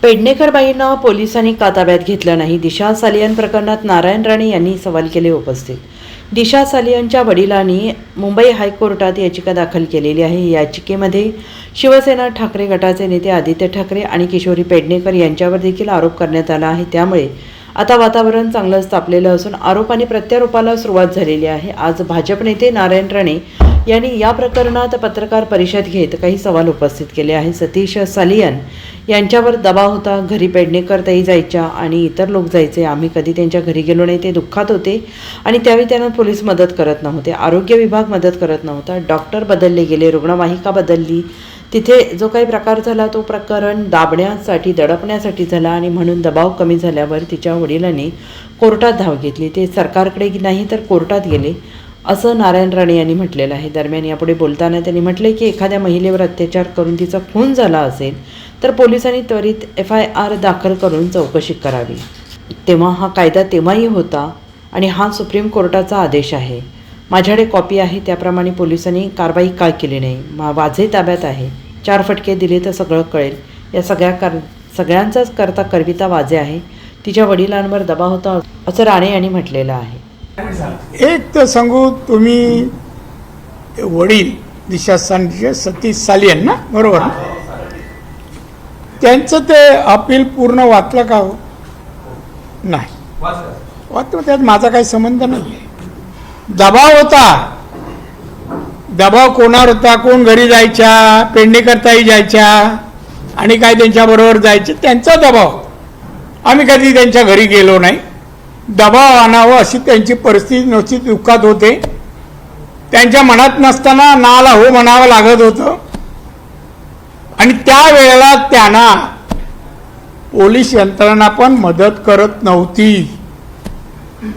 पेडणेकरबाईंना पोलिसांनी का ताब्यात घेतलं नाही? दिशा सालियन प्रकरणात नारायण राणे यांनी सवाल केले उपस्थित. दिशा सालियनच्या वडिलांनी मुंबई हायकोर्टात याचिका दाखल केलेली आहे. याचिकेमध्ये शिवसेना ठाकरे गटाचे नेते आदित्य ठाकरे आणि किशोरी पेडणेकर यांच्यावर देखील आरोप करण्यात आला आहे. त्यामुळे आता वातावरण चांगलंच तापलेलं असून आरोप आणि प्रत्यारोपाला सुरुवात झालेली आहे. आज भाजप नेते नारायण राणे यांनी या प्रकरणात पत्रकार परिषद घेत काही सवाल उपस्थित केले आहेत. सतीश सालियन यांच्यावर दबाव होता. घरी पेडणेकर ताई जायच्या आणि इतर लोक जायचे. आम्ही कधी त्यांच्या घरी गेलो नाही. ते दुःखात होते आणि त्यावेळी त्यांना पोलीस मदत करत नव्हते, आरोग्य विभाग मदत करत नव्हता, डॉक्टर बदलले गेले, रुग्णवाहिका बदलली. तिथे जो काही प्रकार झाला तो प्रकरण दाबण्यासाठी दडपण्यासाठी झाला आणि म्हणून दबाव कमी झाल्यावर तिच्या वडिलांनी कोर्टात धाव घेतली. ते सरकारकडे नाही तर कोर्टात गेले असं नारायण राणे यांनी म्हटलेलं आहे. दरम्यान यापुढे बोलताना त्यांनी म्हटले की एखाद्या महिलेवर अत्याचार करून तिचा खून झाला असेल तर पोलिसांनी त्वरित FIR दाखल करून चौकशी करावी. तेव्हा हा कायदा तेव्हाही होता आणि हा सुप्रीम कोर्टाचा आदेश आहे. माझ्याकडे कॉपी आहे. त्याप्रमाणे पोलिसांनी कारवाई का केली नाही? वाझे ताब्यात आहे. 4 फटके दिले तर सगळं कळेल. या सगळ्यांचाच करता करविता वाझे आहे. तिच्या वडिलांवर दबाव होता असं राणे यांनी म्हटलेलं आहे. एक तर सांगू, तुम्ही वडील दिशा सतीश सालियन ना, बरोबर ना, त्यांचं ते अपील पूर्ण वाचलं का? हो नाही वाचलं. त्यात माझा काही संबंध नाही. दबाव होता. दबाव कोणावर होता? कोण घरी जायच्या, पेडणेकर ताई जायच्या आणि काय त्यांच्याबरोबर जायचे, त्यांचा दबाव. आम्ही कधी त्यांच्या घरी गेलो नाही. दबाव आणावं अशी त्यांची परिस्थिती नव्हती. दुःखात होते. त्यांच्या मनात नसताना नाला हो म्हणावं लागत होतं आणि त्यावेळेला त्यांना पोलीस यंत्रणा पण मदत करत नव्हती.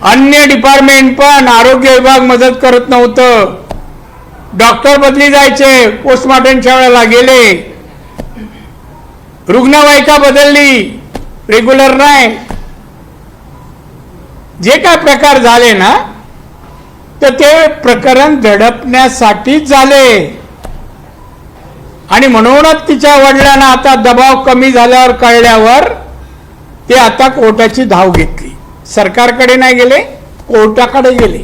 अन्य डिपार्टमेंट पण, आरोग्य विभाग मदत करत नव्हतं. डॉक्टर बदली जायचे, पोस्टमॉर्टमच्या वेळेला गेले, रुग्णवाहिका बदलली, रेग्युलर नाही. जे काय प्रकार झाले ना, तर ते प्रकरण दडपण्यासाठीच झाले आणि म्हणूनच तिच्या वडिलांना आता दबाव कमी झाल्यावर कळल्यावर ते आता कोर्टाची धाव घेतली. सरकारकडे नाही गेले, कोर्टाकडे गेले.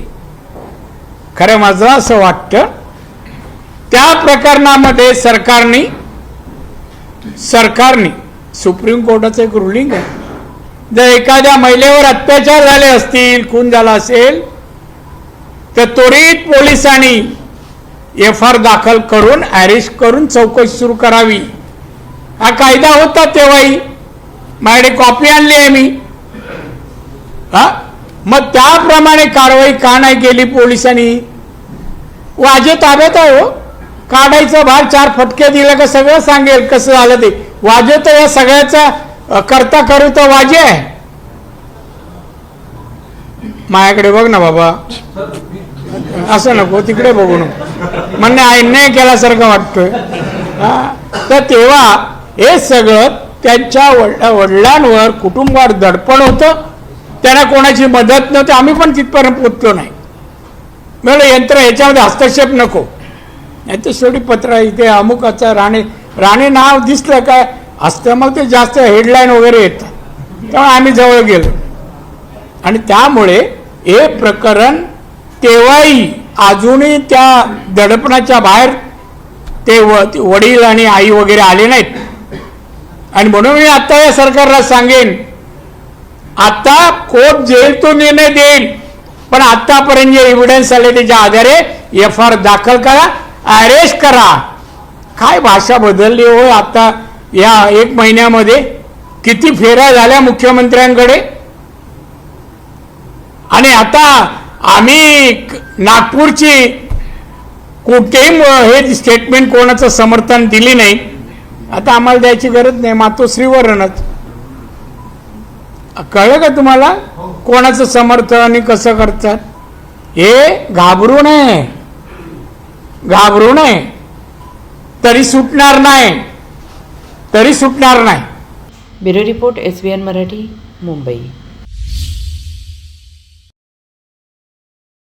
खरं माझं असं वाटतं त्या प्रकरणामध्ये सरकारने सुप्रीम कोर्टाचं एक रुलिंग आहे, जर एखाद्या महिलेवर अत्याचार झाले असतील, खून झाला असेल तर त्वरित पोलिसांनी FIR दाखल करून अरेस्ट करून चौकशी सुरू करावी. हा कायदा होता तेव्हाही. माझ्याकडे कॉपी आणली आहे मी. मग त्याप्रमाणे कारवाई का नाही केली पोलिसांनी? वाजे ताब्यात आहे. हो, काढायचं बाहेर, 4 फटके दिले का सगळं सांगेल कसं झालं ते. वाजे तर या सगळ्याचा करता करू तर वाजे आहे. माझ्याकडे बघ ना बाबा, असं नको, तिकडे बघू नको. म्हणणे अन्याय केल्यासारखं वाटतोय. तर तेव्हा हे सगळं त्यांच्या वडिलांवर कुटुंबावर दडपण होतं. त्यांना कोणाची मदत नव्हती. आम्ही पण तिथपर्यंत पोचलो नाही. म्हणलं यंत्र ह्याच्यामध्ये हस्तक्षेप नको. नाही तर शेवटी पत्र इथे अमुकाचं राणे नाव दिसलं काय असतं, मग ते जास्त हेडलाईन वगैरे येतात. तेव्हा आम्ही जवळ गेलो आणि त्यामुळे हे प्रकरण तेव्हाही अजूनही त्या दडपणाच्या बाहेर ते वडील आणि आई वगैरे आले नाहीत. आणि म्हणून मी आता या सरकारला सांगेन, आता कोर्ट जेलतून निर्णय देईल, पण आतापर्यंत जे एव्हिडन्स आले त्याच्या आधारे FIR दाखल करा, अरेस्ट करा. काय भाषा बदलली हो. आता या 1 महिन्यामध्ये किती फेऱ्या झाल्या मुख्यमंत्र्यांकडे. आणि आता आम्ही नागपूरची कुठेही हे स्टेटमेंट कोणाचं समर्थन दिली नाही. आता आम्हाला द्यायची गरज नाही. मातोश्रीवरूनच कळलं का तुम्हाला कोणाचं समर्थन आणि कसं करतात? हे घाबरू नये. तरी सुटणार नाही. Bureau report SBN Marathi, Mumbai.